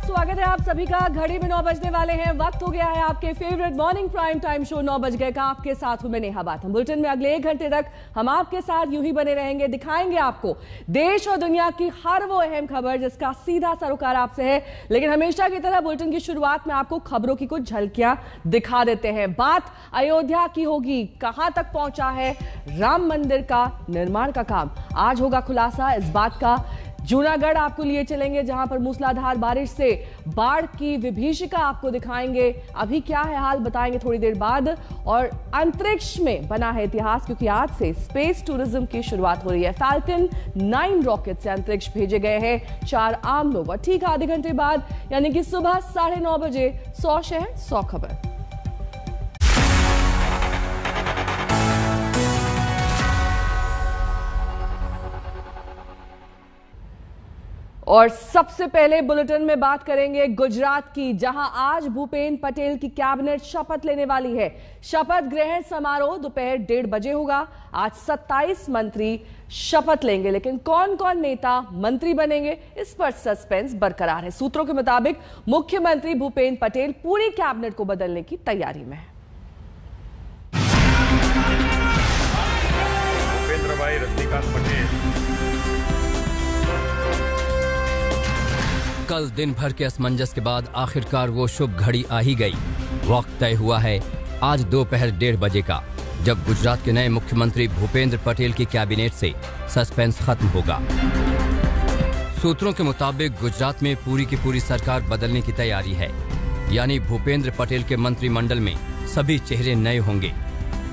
स्वागत है आप सभी का। घड़ी में 9 बजने वाले हैं। वक्त हो गया है आपके favourite morning prime time show 9 बज गए का। आपके साथ हूं मैं नेहा बाथम। बुलेटिन में अगले 1 घंटे तक हम आपके साथ यूं ही बने रहेंगे। दिखाएंगे आपको देश और दुनिया की हर वो अहम खबर जिसका सीधा सरोकार आपसे है। लेकिन हमेशा की तरह बुलेटिन की शुरुआत में आपको खबरों की कुछ झलकियां दिखा देते हैं। बात अयोध्या की होगी। कहां तक पहुंचा है राम मंदिर का निर्माण का काम? आज होगा खुलासा इस बात का। जूनागढ़ आपको लिए चलेंगे जहां पर मूसलाधार बारिश से बाढ़ की विभीषिका आपको दिखाएंगे। अभी क्या है हाल बताएंगे थोड़ी देर बाद। और अंतरिक्ष में बना है इतिहास, क्योंकि आज से स्पेस टूरिज्म की शुरुआत हो रही है। फैल्कन 9 रॉकेट से अंतरिक्ष भेजे गए हैं 4 आम लोग। और ठीक आधे घंटे बाद यानी कि सुबह 9:30 बजे 100 शहर 100 खबर। और सबसे पहले बुलेटिन में बात करेंगे गुजरात की, जहां आज भूपेंद्र पटेल की कैबिनेट शपथ लेने वाली है। शपथ ग्रहण समारोह दोपहर 1:30 बजे होगा। आज 27 मंत्री शपथ लेंगे, लेकिन कौन कौन नेता मंत्री बनेंगे इस पर सस्पेंस बरकरार है। सूत्रों के मुताबिक मुख्यमंत्री भूपेंद्र पटेल पूरी कैबिनेट को बदलने की तैयारी में है। भूपेंद्र भाई रजनीकांत पटेल। कल दिन भर के असमंजस के बाद आखिरकार वो शुभ घड़ी आ ही गई। वक्त तय हुआ है आज दोपहर 1:30 बजे का, जब गुजरात के नए मुख्यमंत्री भूपेंद्र पटेल की कैबिनेट से सस्पेंस खत्म होगा। सूत्रों के मुताबिक गुजरात में पूरी की पूरी सरकार बदलने की तैयारी है, यानी भूपेंद्र पटेल के मंत्रिमंडल में सभी चेहरे नए होंगे।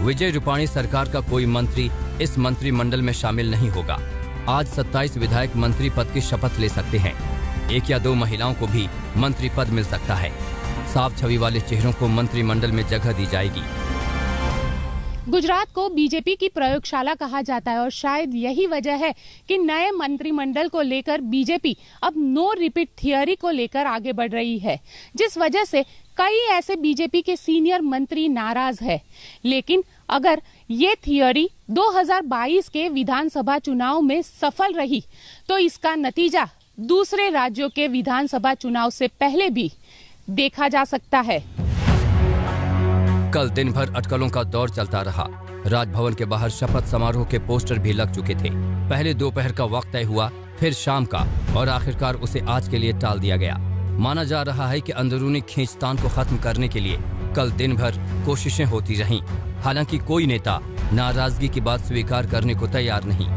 विजय रूपाणी सरकार का कोई मंत्री इस मंत्रिमंडल में शामिल नहीं होगा। आज 27 विधायक मंत्री पद की शपथ ले सकते हैं। 1 या 2 महिलाओं को भी मंत्री पद मिल सकता है। साफ छवि वाले चेहरों को मंत्रिमंडल में जगह दी जाएगी। गुजरात को बीजेपी की प्रयोगशाला कहा जाता है और शायद यही वजह है कि नए मंत्रिमंडल को लेकर बीजेपी अब नो रिपीट थियरी को लेकर आगे बढ़ रही है, जिस वजह से कई ऐसे बीजेपी के सीनियर मंत्री नाराज है। लेकिन अगर ये थियरी 2022 के विधानसभा चुनाव में सफल रही तो इसका नतीजा दूसरे राज्यों के विधानसभा चुनाव से पहले भी देखा जा सकता है। कल दिन भर अटकलों का दौर चलता रहा। राजभवन के बाहर शपथ समारोह के पोस्टर भी लग चुके थे। पहले दोपहर का वक्त तय हुआ, फिर शाम का, और आखिरकार उसे आज के लिए टाल दिया गया। माना जा रहा है कि अंदरूनी खींचतान को खत्म करने के लिए कल दिन भर कोशिशें होती रहीं। हालांकि कोई नेता नाराजगी की बात स्वीकार करने को तैयार नहीं।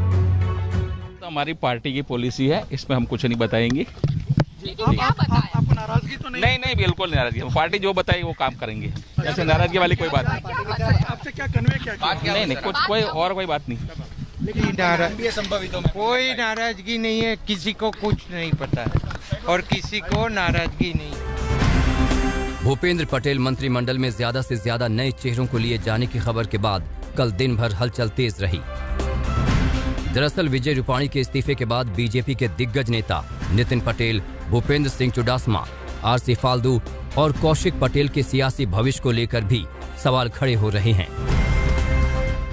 हमारी पार्टी की पॉलिसी है, इसमें हम कुछ नहीं बताएंगे। आपको नाराजगी तो नहीं? नहीं, बिल्कुल नाराजगी। पार्टी जो बताएगी वो काम करेंगे। ऐसे नाराजगी वाली कोई बात नहीं। आपसे क्या कन्वे किया? नहीं, कुछ कोई बात नहीं। कोई नाराजगी नहीं है, किसी को कुछ नहीं पता है और किसी को नाराजगी नहीं। भूपेंद्र पटेल मंत्रिमंडल में ज्यादा से ज्यादा नए चेहरों को लिए जाने की खबर के बाद कल दिन भर हलचल तेज रही। दरअसल विजय रूपाणी के इस्तीफे के बाद बीजेपी के दिग्गज नेता नितिन पटेल, भूपेंद्र सिंह चुडासमा, आरसी फाल्दू और कौशिक पटेल के सियासी भविष्य को लेकर भी सवाल खड़े हो रहे हैं।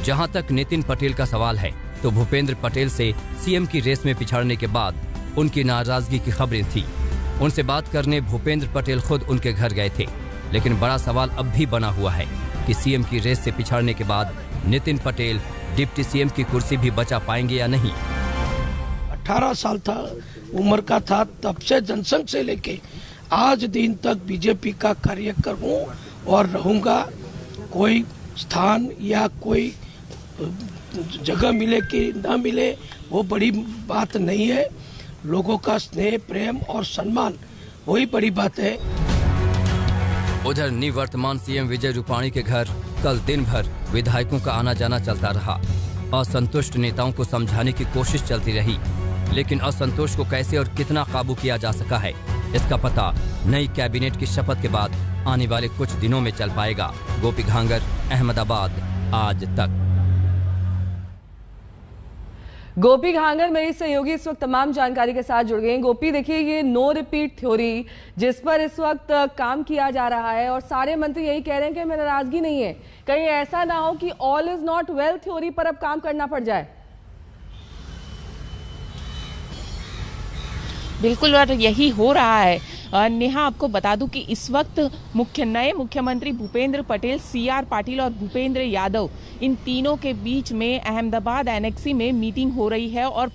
जहां तक नितिन पटेल का सवाल है, तो भूपेंद्र पटेल से सीएम की रेस में पिछड़ने के बाद उनकी नाराजगी की खबरें थी। उनसे बात करने भूपेंद्र पटेल खुद उनके घर गए थे। लेकिन बड़ा सवाल अब भी बना हुआ है कि सीएम की रेस से पिछड़ने के बाद नितिन पटेल डिप्टी सीएम की कुर्सी भी बचा पाएंगे या नहीं। 18 साल था उम्र का था, तब से जनसंघ से लेके आज दिन तक बीजेपी का कार्यकर हूँ और रहूंगा। कोई स्थान या कोई जगह मिले कि न मिले वो बड़ी बात नहीं है। लोगों का स्नेह, प्रेम और सम्मान वही बड़ी बात है। उधर निवर्तमान सीएम विजय रूपाणी के घर कल दिन भर विधायकों का आना जाना चलता रहा। असंतुष्ट नेताओं को समझाने की कोशिश चलती रही, लेकिन असंतोष को कैसे और कितना काबू किया जा सका है, इसका पता नई कैबिनेट की शपथ के बाद आने वाले कुछ दिनों में चल पाएगा। गोपी घांगर, अहमदाबाद, आज तक। गोपी घांगर मेरी सहयोगी इस वक्त तमाम जानकारी के साथ जुड़ गए हैं। गोपी, देखिए ये नो रिपीट थ्योरी जिस पर इस वक्त काम किया जा रहा है और सारे मंत्री यही कह रहे हैं कि हमें नाराजगी नहीं है, कहीं ऐसा ना हो कि all is not well theory पर अब काम करना पड़ जाए। बिल्कुल, और यही हो रहा है। नेहा, आपको बता दूं कि इस वक्त नए मुख्यमंत्री भूपेंद्र पटेल, CR पाटिल और भूपेंद्र यादव, इन तीनों के बीच में अहमदाबाद एनेक्सी में मीटिंग हो रही है। और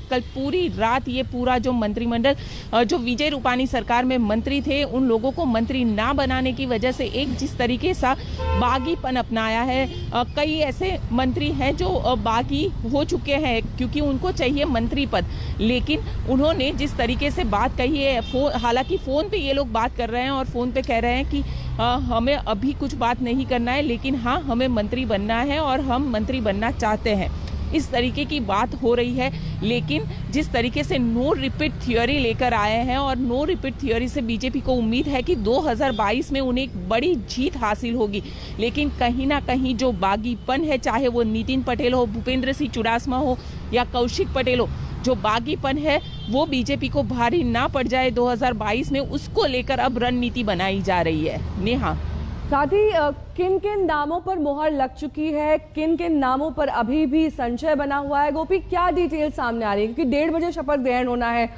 कल पूरी रात ये पूरा जो मंत्रिमंडल, जो विजय रूपाणी सरकार में मंत्री थे, उन लोगों को मंत्री ना बनाने की वजह से एक जिस तरीके से बागीपन अपनाया है, कई ऐसे मंत्री हैं जो बागी हो चुके हैं क्योंकि उनको चाहिए मंत्री पद, लेकिन उन्होंने जिस तरीके से बात कही है, हालांकि फोन पे ये लोग बात कर रहे हैं और फोन पे कह रहे हैं कि हमें अभी कुछ बात नहीं करना है, लेकिन हाँ, हमें मंत्री बनना है और हम मंत्री बनना चाहते हैं, इस तरीके की बात हो रही है। लेकिन जिस तरीके से नो रिपीट थ्योरी लेकर आए हैं, और नो रिपीट थ्योरी से बीजेपी को उम्मीद है कि 2022 में उन्हें एक बड़ी जीत हासिल होगी, लेकिन कहीं ना कहीं जो बागीपन है, चाहे वो नितिन पटेल हो, भूपेंद्र सिंह चुड़ासमा हो या कौशिक पटेल हो, जो बागीपन है वो बीजेपी को भारी ना पड़ जाए 2022 में, उसको लेकर अब रणनीति बनाई जा रही है। नेहा, साथ ही किन किन नामों पर मुहर लग चुकी है, किन किन नामों पर अभी भी संशय बना हुआ है, गोपी क्या डिटेल सामने आ रही है? क्योंकि 1:30 बजे शपथ ग्रहण होना है।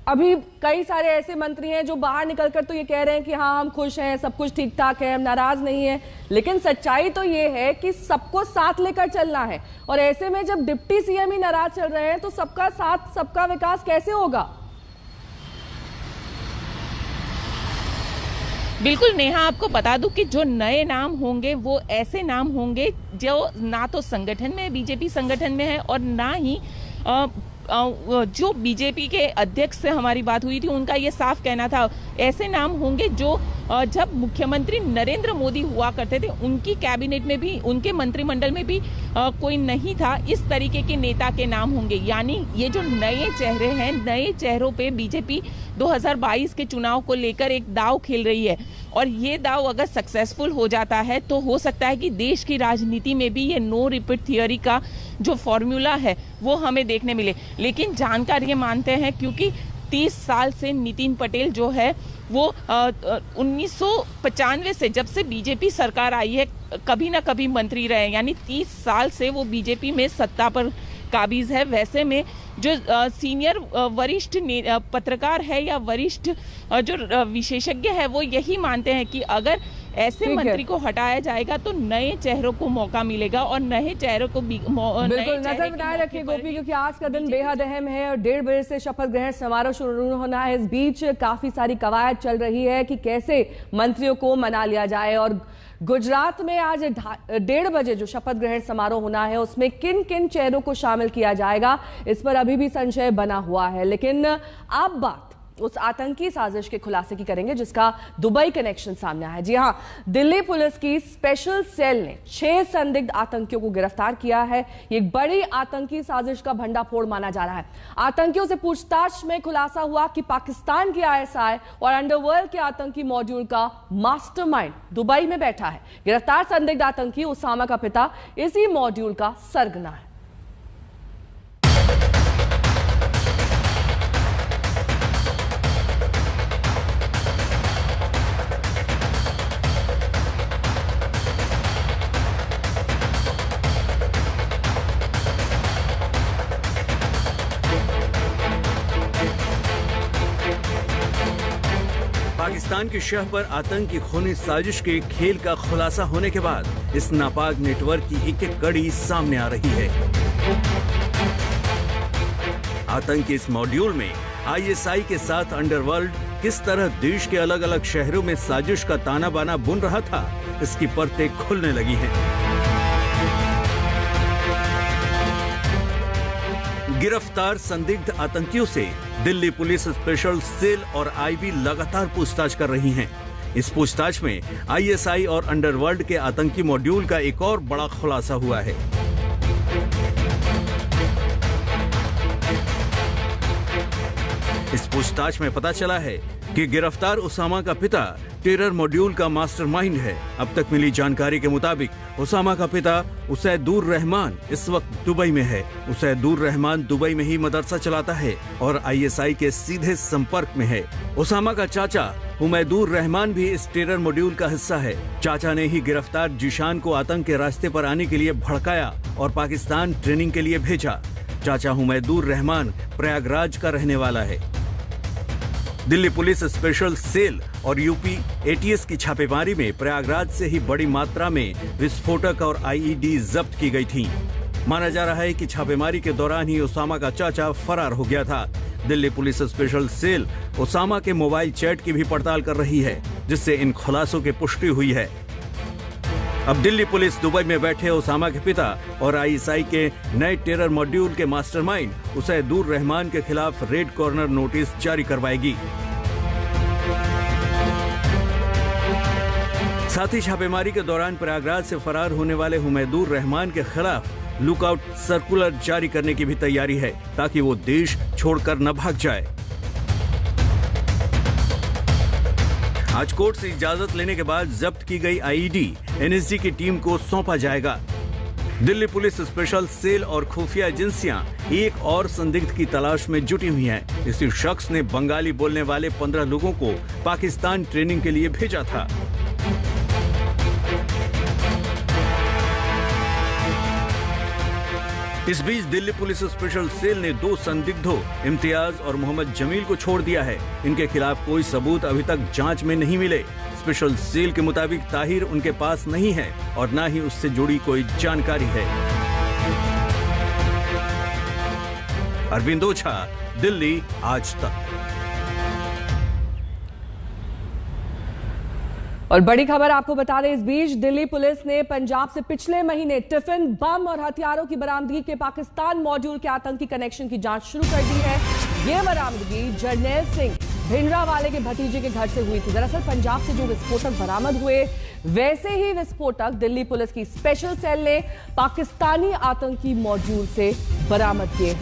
अभी कई सारे ऐसे मंत्री हैं जो बाहर निकलकर तो ये कह रहे हैं कि हाँ, हम खुश हैं, सब कुछ ठीक ठाक है, हम नाराज नहीं है, लेकिन सच्चाई तो ये है कि सबको साथ लेकर चलना है। और ऐसे में जब डिप्टी CM ही नाराज चल रहे हैं तो सबका साथ, सबका विकास कैसे होगा? बिल्कुल नेहा, आपको बता दूं कि जो नए नाम होंगे वो ऐसे नाम होंगे जो ना तो संगठन में, बीजेपी संगठन में है, और ना ही जो बीजेपी के अध्यक्ष से हमारी बात हुई थी उनका ये साफ कहना था, ऐसे नाम होंगे जो जब मुख्यमंत्री नरेंद्र मोदी हुआ करते थे उनकी कैबिनेट में भी, उनके मंत्रिमंडल में भी कोई नहीं था, इस तरीके के नेता के नाम होंगे। यानी ये जो नए चेहरे हैं, नए चेहरों पे बीजेपी 2022 के चुनाव को लेकर एक दाव खेल रही है, और ये दाव अगर सक्सेसफुल हो जाता है तो हो सकता है कि देश की राजनीति में भी ये नो रिपीट थियोरी का जो फॉर्मूला है वो हमें देखने मिले। लेकिन जानकार ये मानते हैं क्योंकि 30 साल से नितिन पटेल जो है वो 1995 से, जब से बीजेपी सरकार आई है, कभी ना कभी मंत्री रहे, यानी 30 साल से वो बीजेपी में सत्ता पर काबिज है। वैसे में जो सीनियर वरिष्ठ पत्रकार है या वरिष्ठ जो विशेषज्ञ है वो यही मानते हैं कि अगर ऐसे मंत्री को हटाया जाएगा तो नए चेहरों को मौका मिलेगा, और नए चेहरों को बिल्कुल नजर बनाए रखिए गोपी, क्योंकि आज का दिन बेहद अहम है और 1:30 बजे से शपथ ग्रहण समारोह शुरू होना है। इस बीच काफी सारी कवायद चल रही है कि कैसे मंत्रियों को मना लिया जाए, और गुजरात में आज 1:30 बजे जो शपथ ग्रहण समारोह होना है उसमें किन किन चेहरों को शामिल किया जाएगा, इस पर अभी भी संशय बना हुआ है। लेकिन अब बात उस आतंकी साजिश के खुलासे की करेंगे जिसका दुबई कनेक्शन सामने आया है। जी हां, दिल्ली पुलिस की स्पेशल सेल ने 6 संदिग्ध आतंकियों को गिरफ्तार किया है। ये एक बड़ी आतंकी साजिश का भंडाफोड़ माना जा रहा है। आतंकियों से पूछताछ में खुलासा हुआ कि पाकिस्तान के ISI और अंडरवर्ल्ड के आतंकी मॉड्यूल का मास्टरमाइंड दुबई में बैठा है। गिरफ्तार संदिग्ध आतंकी उसामा का पिता इसी मॉड्यूल का सरगना है। पाकिस्तान की शह पर आतंकी खूनी साजिश के खेल का खुलासा होने के बाद इस नापाक नेटवर्क की एक कड़ी सामने आ रही है। आतंकी इस मॉड्यूल में ISI के साथ अंडरवर्ल्ड किस तरह देश के अलग अलग शहरों में साजिश का ताना बाना बुन रहा था, इसकी परतें खुलने लगी हैं। गिरफ्तार संदिग्ध आतंकियों से दिल्ली पुलिस स्पेशल सेल और IB लगातार पूछताछ कर रही हैं। इस पूछताछ में ISI और अंडरवर्ल्ड के आतंकी मॉड्यूल का एक और बड़ा खुलासा हुआ है। इस पूछताछ में पता चला है कि गिरफ्तार उसामा का पिता टेरर मॉड्यूल का मास्टरमाइंड है। अब तक मिली जानकारी के मुताबिक उसामा का पिता उसैदुर रहमान इस वक्त दुबई में है। उसैदुर रहमान दुबई में ही मदरसा चलाता है और ISI के सीधे संपर्क में है। उसामा का चाचा हुमैदुर रहमान भी इस टेरर मॉड्यूल का हिस्सा है। चाचा ने ही गिरफ्तार जीशान को आतंक के रास्ते पर आने के लिए भड़काया और पाकिस्तान ट्रेनिंग के लिए भेजा। चाचा हुमैदुर रहमान प्रयागराज का रहने वाला है। दिल्ली पुलिस स्पेशल सेल और यूपी एटीएस की छापेमारी में प्रयागराज से ही बड़ी मात्रा में विस्फोटक और आईईडी जब्त की गई थी। माना जा रहा है कि छापेमारी के दौरान ही ओसामा का चाचा फरार हो गया था। Delhi police special cell Osama के मोबाइल चैट की भी पड़ताल कर रही है, जिससे इन खुलासों की पुष्टि हुई है। अब दिल्ली पुलिस दुबई में बैठे ओसामा के पिता और आईएसआई के नए टेरर मॉड्यूल के मास्टरमाइंड उसैदुर रहमान के खिलाफ रेड कॉर्नर नोटिस जारी करवाएगी। साथ ही छापेमारी के दौरान प्रयागराज से फरार होने वाले हुमैदुर रहमान के खिलाफ लुकआउट सर्कुलर जारी करने की भी तैयारी है, ताकि वो देश छोड़कर न भाग जाए। आज कोर्ट से इजाजत लेने के बाद जब्त की गई आईईडी एनएसजी की टीम को सौंपा जाएगा। दिल्ली पुलिस स्पेशल सेल और खुफिया एजेंसियां एक और संदिग्ध की तलाश में जुटी हुई हैं। इसी शख्स ने बंगाली बोलने वाले 15 लोगों को पाकिस्तान ट्रेनिंग के लिए भेजा था। इस बीच दिल्ली पुलिस स्पेशल सेल ने 2 संदिग्धों इम्तियाज और मोहम्मद जमील को छोड़ दिया है। इनके खिलाफ कोई सबूत अभी तक जांच में नहीं मिले। स्पेशल सेल के मुताबिक ताहिर उनके पास नहीं है और न ही उससे जुड़ी कोई जानकारी है। अरविंद ओझा, दिल्ली आज तक। और बड़ी खबर आपको बता दें, इस बीच दिल्ली पुलिस ने पंजाब से पिछले महीने टिफिन, बम और हथियारों की बरामदगी के पाकिस्तान मॉड्यूल के आतंकी कनेक्शन की जांच शुरू कर दी है। ये बरामदगी जरनैल सिंह भिंडरावाले के भतीजे के घर से हुई थी। दरअसल पंजाब से जो विस्फोटक बरामद हुए, वैसे ही विस्फोटक दिल्ली पुलिस की स्पेशल सेल ने पाकिस्तानी आतंकी मॉड्यूल से बरामद किए।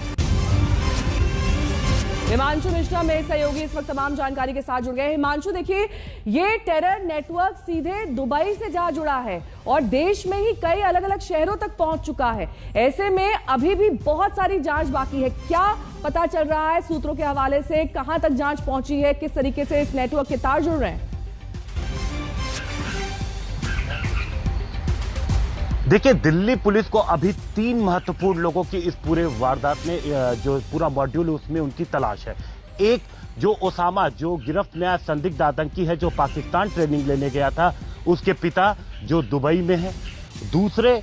हिमांशु मिश्रा मेरे सहयोगी इस वक्त तमाम जानकारी के साथ जुड़ गए। हिमांशु, देखिए, ये टेरर नेटवर्क सीधे दुबई से जा जुड़ा है और देश में ही कई अलग अलग शहरों तक पहुंच चुका है। ऐसे में अभी भी बहुत सारी जांच बाकी है। क्या पता चल रहा है सूत्रों के हवाले से, कहां तक जांच पहुंची है, किस तरीके से इस नेटवर्क के तार जुड़ रहे हैं? देखिए, दिल्ली पुलिस को अभी 3 महत्वपूर्ण लोगों की इस पूरे वारदात में जो पूरा मॉड्यूल है उसमें उनकी तलाश है। एक, जो ओसामा, जो गिरफ्त नया संदिग्ध आतंकी है, जो पाकिस्तान ट्रेनिंग लेने गया था, उसके पिता जो दुबई में है। दूसरे,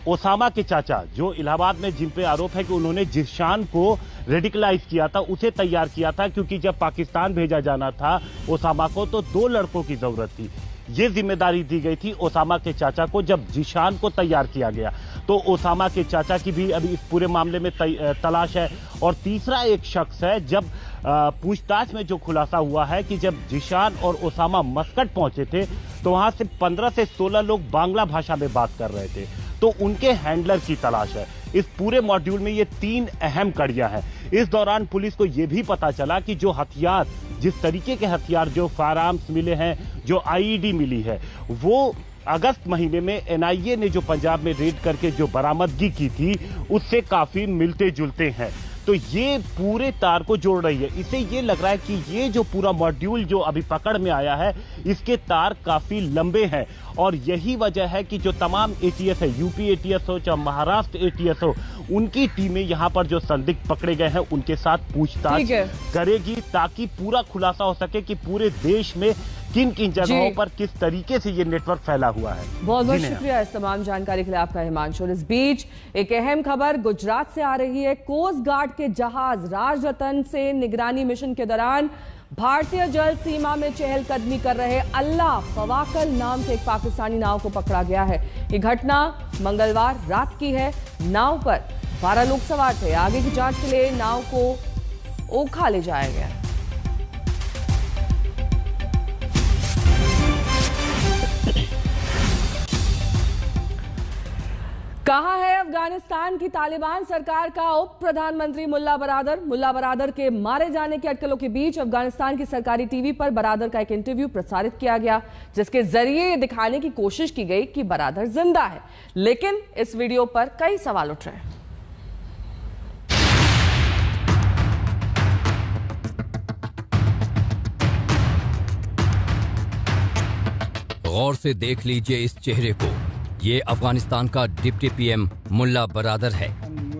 ओसामा के चाचा जो इलाहाबाद में, जिन पे आरोप है कि उन्होंने जिशान को रेडिकलाइज किया था, उसे तैयार किया था, क्योंकि जब पाकिस्तान भेजा जाना था ओसामा को तो 2 लड़कों की जरूरत थी। ये जिम्मेदारी दी गई थी ओसामा के चाचा को जब जिशान को तैयार किया गया। तो ओसामा के चाचा की भी अभी इस पूरे मामले में तलाश है। और तीसरा एक शख्स है, जब पूछताछ में जो खुलासा हुआ है कि जब जिशान और ओसामा मस्कट पहुंचे थे तो वहां से 15 से 16 लोग बांग्ला भाषा में बात कर रहे थे, तो उनके हैंडलर की तलाश है। इस पूरे मॉड्यूल में ये 3 अहम कड़ियां हैं। इस दौरान पुलिस को यह भी पता चला कि जो हथियार, जिस तरीके के हथियार, जो फायर आर्म्स मिले हैं, जो आईईडी मिली है, वो अगस्त महीने में एनआईए ने जो पंजाब में रेड करके जो बरामदगी की थी उससे काफी मिलते जुलते हैं। तो ये पूरे तार को जोड़ रही है। इससे ये लग रहा है कि ये जो पूरा मॉड्यूल जो अभी पकड़ में आया है, इसके तार काफी लंबे हैं। और यही वजह है कि जो तमाम एटीएस है, यूपी एटीएस हो चाहे महाराष्ट्र एटीएस हो, उनकी टीमें यहाँ पर जो संदिग्ध पकड़े गए हैं उनके साथ पूछताछ करेगी, ताकि पूरा खुलासा हो सके कि पूरे देश में किन किन जगहों पर किस तरीके से ये नेटवर्क फैला हुआ है। बहुत बहुत शुक्रिया इस तमाम जानकारी के लिए आपका, हिमांशु। इस बीच एक अहम खबर गुजरात से आ रही है। कोस्ट गार्ड के जहाज राजरतन से निगरानी मिशन के दौरान भारतीय जल सीमा में चहलकदमी कर रहे अल्लाह फवाकल नाम से एक पाकिस्तानी नाव को पकड़ा गया है। ये घटना मंगलवार रात की है। नाव पर 12 लोग सवार थे। आगे की जांच के लिए नाव को ओखा ले जाया गया। कहां है अफगानिस्तान की तालिबान सरकार का उप प्रधानमंत्री मुल्ला बरादर? मुल्ला बरादर के मारे जाने की अटकलों के बीच अफगानिस्तान की सरकारी टीवी पर बरादर का एक इंटरव्यू प्रसारित किया गया, जिसके जरिए ये दिखाने की कोशिश की गई कि बरादर जिंदा है। लेकिन इस वीडियो पर कई सवाल उठ रहे हैं। गौर से देख लीजिए इस चेहरे को। ये अफगानिस्तान का डिप्टी पीएम मुल्ला बरादर है।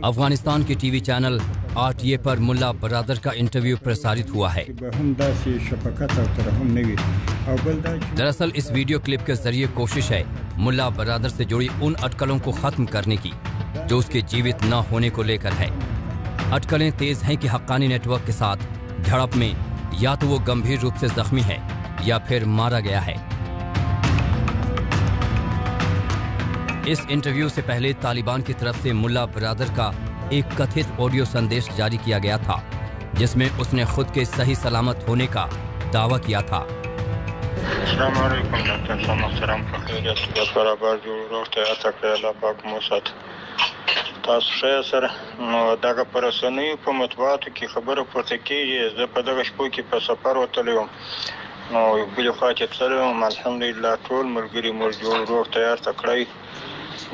अफगानिस्तान के टीवी चैनल RTA पर मुल्ला बरादर का इंटरव्यू प्रसारित हुआ है। दरअसल इस वीडियो क्लिप के जरिए कोशिश है मुल्ला बरादर से जुड़ी उन अटकलों को खत्म करने की जो उसके जीवित न होने को लेकर है। अटकलें तेज हैं कि हक्कानी नेटवर्क के साथ झड़प में या तो वो गंभीर रूप से जख्मी है या फिर मारा गया है। इस इंटरव्यू से पहले तालिबान की तरफ से मुल्ला बरादर का एक कथित ऑडियो संदेश जारी किया गया था, जिसमें उसने खुद के सही सलामत होने का दावा किया था।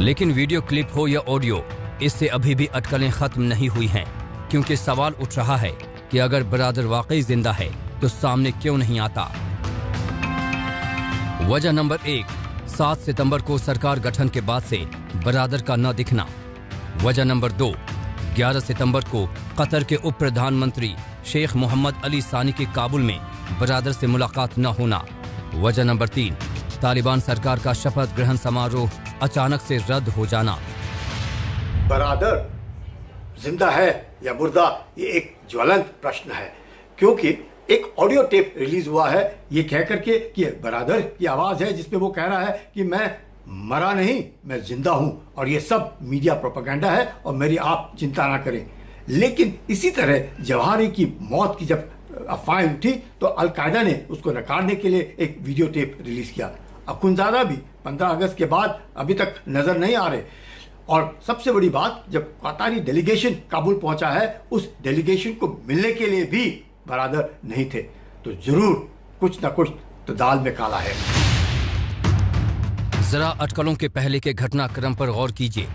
लेकिन वीडियो क्लिप हो या ऑडियो, इससे अभी भी अटकलें खत्म नहीं हुई हैं, क्योंकि सवाल उठ रहा है कि अगर बरादर वाकई जिंदा है तो सामने क्यों नहीं आता। वजह नंबर 1, 7 सितंबर को सरकार गठन के बाद से बरादर का न दिखना। वजह नंबर 2, 11 सितंबर को कतर के उप प्रधानमंत्री शेख मोहम्मद अली सानी के काबुल में बरादर से मुलाकात न होना। वजह नंबर 3, तालिबान सरकार का शपथ ग्रहण समारोह अचानक से रद्द हो जाना। बरादर जिंदा है या मुर्दा, ये एक ज्वलंत प्रश्न है, क्योंकि एक ऑडियो टेप रिलीज हुआ है ये कह करके कि बरादर की आवाज है जिसमें वो कह रहा है कि मैं मरा नहीं, मैं जिंदा हूं और ये सब मीडिया प्रोपेगेंडा है और मेरी आप चिंता ना करें। लेकिन इसी तरह जवाहरी की मौत की जब अफवाहें उठी तो अलकायदा ने उसको नकारने के लिए एक वीडियो टेप रिलीज किया। अखुंजादा भी 15 अगस्त के बाद अभी तक नजर नहीं आ रहे। और सबसे बड़ी बात, जब कतारी डेलीगेशन काबुल पहुंचा है उस डेलीगेशन को मिलने के लिए भी बरादर नहीं थे, तो जरूर कुछ न कुछ तो दाल में काला है। जरा अटकलों के पहले के घटनाक्रम पर गौर कीजिए।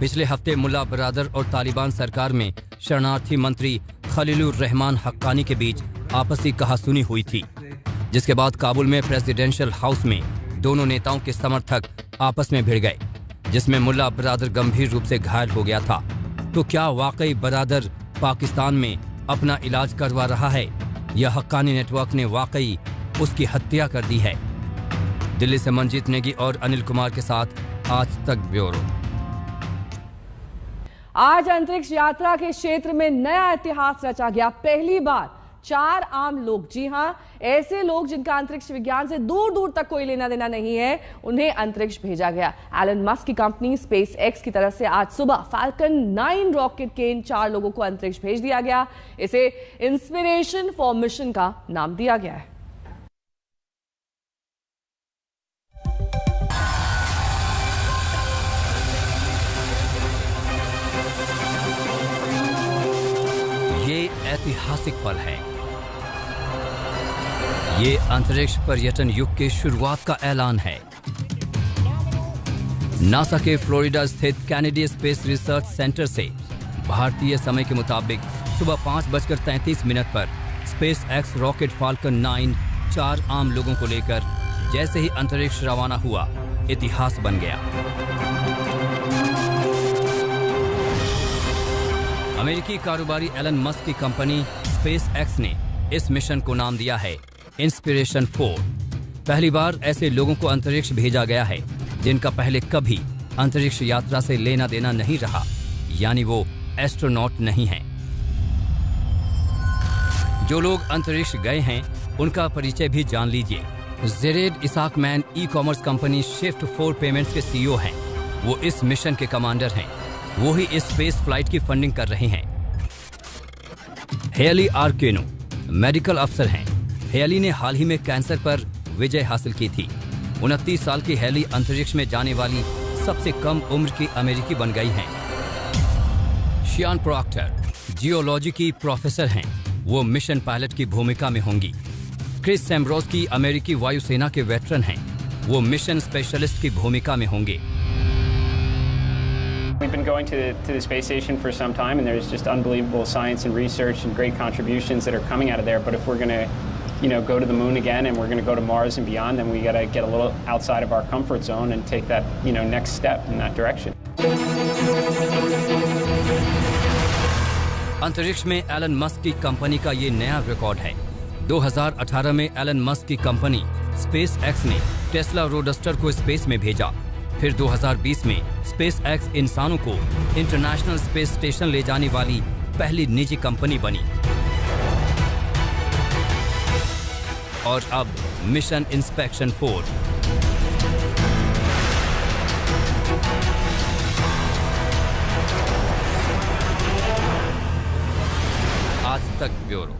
पिछले हफ्ते मुल्ला बरादर और तालिबान सरकार में शरणार्थी मंत्री खलीलुर रहमान हक्कानी के बीच आपसी कहासुनी हुई थी, जिसके बाद काबुल में प्रेसिडेंशियल हाउस में दोनों नेताओं के समर्थक आपस में भिड़ गए, जिसमें मुल्ला बरादर गंभीर रूप से घायल हो गया था। तो क्या वाकई बरादर पाकिस्तान में अपना इलाज करवा रहा है या हक्कानी नेटवर्क ने वाकई उसकी हत्या कर दी है? दिल्ली से मंजीत नेगी और अनिल कुमार के साथ आज तक ब्यूरो। आज अंतरिक्ष यात्रा के क्षेत्र में नया इतिहास रचा गया। पहली बार 4 आम लोग, जी हां, ऐसे लोग जिनका अंतरिक्ष विज्ञान से दूर दूर तक कोई लेना देना नहीं है, उन्हें अंतरिक्ष भेजा गया। एलन मस्क की कंपनी स्पेस एक्स की तरफ से आज सुबह फाल्कन 9 रॉकेट के इन 4 लोगों को अंतरिक्ष भेज दिया गया। इसे इंस्पिरेशन फॉर मिशन का नाम दिया गया है। ये ऐतिहासिक पल है। ये अंतरिक्ष पर्यटन युग के शुरुआत का ऐलान है। नासा के फ्लोरिडा स्थित कैनेडी स्पेस रिसर्च सेंटर से भारतीय समय के मुताबिक सुबह 5:33 पर स्पेस एक्स रॉकेट फाल्कन 9 4 आम लोगों को लेकर जैसे ही अंतरिक्ष रवाना हुआ, इतिहास बन गया। अमेरिकी कारोबारी एलन मस्क की कंपनी स्पेस एक्स ने इस मिशन को नाम दिया है इंस्पिरेशन 4। पहली बार ऐसे लोगों को अंतरिक्ष भेजा गया है जिनका पहले कभी अंतरिक्ष यात्रा से लेना देना नहीं रहा, यानी वो एस्ट्रोनॉट नहीं हैं। जो लोग अंतरिक्ष गए हैं उनका परिचय भी जान लीजिए। Jared Isaacman ecommerce company Shift 4 Payments के सीईओ हैं। वो इस मिशन के कमांडर हैं। वो ही इस स्पेस फ्लाइट की फंडिंग कर रहे हैं। हेली आर्केनो मेडिकल अफसर हैं। हेली ने हाल ही में कैंसर पर विजय हासिल की थी। 29 साल की हेली अंतरिक्ष में जाने वाली सबसे कम उम्र की अमेरिकी बन गई हैं। शियान प्रॉक्टर जियोलॉजी की प्रोफेसर हैं। वो मिशन पायलट की भूमिका में होंगी। क्रिस सैम्ब्रोस्की अमेरिकी वायुसेना के वेटरन हैं। वो मिशन स्पेशलिस्ट की भूमिका में होंगे। We've been going to the space station for some time, and there's just unbelievable science and research and great contributions that are coming out of there. But if we're going to, go to the moon again, and we're going to go to Mars and beyond, then we got to get a little outside of our comfort zone and take that, next step in that direction. अंतरिक्ष में Elon Musk की company का ये नया record है। 2018 में Elon Musk की company space x ने टेस्ला रोडस्टर को स्पेस में भेजा। फिर 2020 में स्पेस एक्स इंसानों को इंटरनेशनल स्पेस स्टेशन ले जाने वाली पहली निजी कंपनी बनी। और अब मिशन इंस्पेक्शन 4। आज तक ब्यूरो।